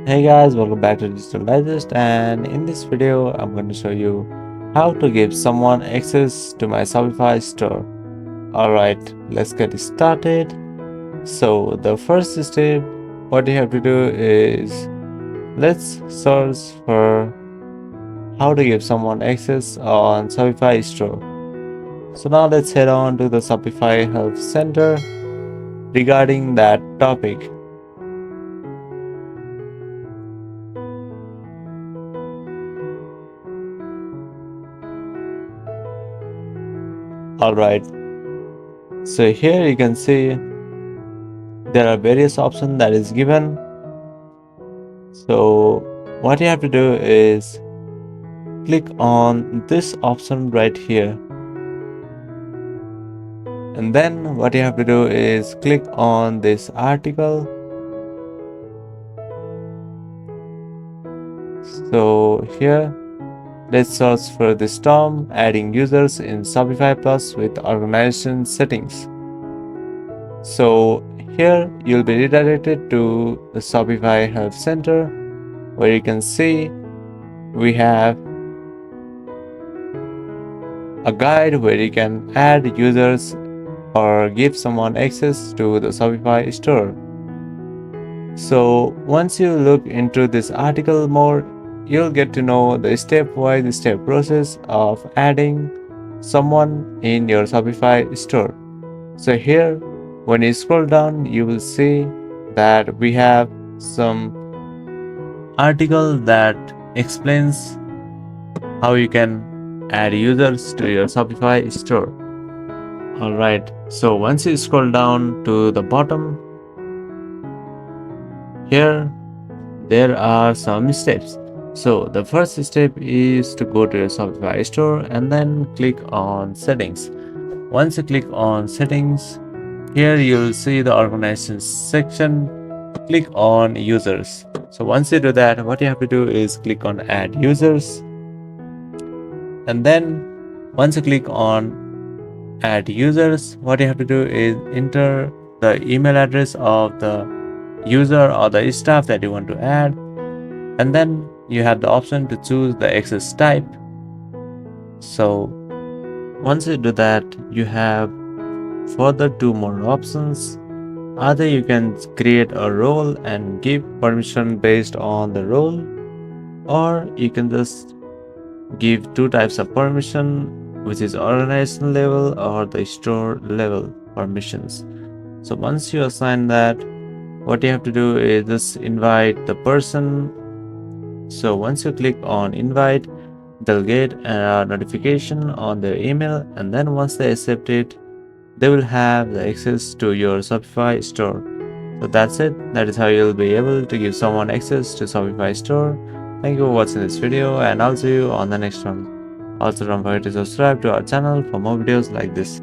Hey guys, welcome back to Digital Digest, and in this video I'm going to show you how to give someone access to my Shopify store. Alright, let's get started. So the first step, what you have to do is let's search for how to give someone access on Shopify store. So now let's head on to the Shopify Help Center regarding that topic. Alright, so here you can see there are various options that is given. So what you have to do is click on this option right here, and then what you have to do is click on this article. So here let's search for this term, adding users in Shopify Plus with organization settings. So here you'll be redirected to the Shopify Help Center, where you can see we have a guide where you can add users or give someone access to the Shopify store. So once you look into this article more, you'll get to know the step-wise step process of adding someone in your Shopify store. So here, when you scroll down, you will see that we have some article that explains how you can add users to your Shopify store. Alright, so once you scroll down to the bottom, here there are some steps. So the first step is to go to your Shopify store and then click on settings. Once you click on settings, here you'll see the organization section. Click on users. So once you do that, what you have to do is click on add users, and then once you click on add users, what you have to do is enter the email address of the user or the staff that you want to add, and then you have the option to choose the access type. So once you do that, you have further two more options. Either you can create a role and give permission based on the role, or you can just give two types of permission, which is organization level or the store level permissions. So once you assign that, what you have to do is just invite the person. So once you click on invite, they'll get a notification on their email, and then once they accept it, they will have the access to your Shopify store. So that's it. That is how you'll be able to give someone access to Shopify store. Thank you for watching this video, and I'll see you on the next one. Also, don't forget to subscribe to our channel for more videos like this.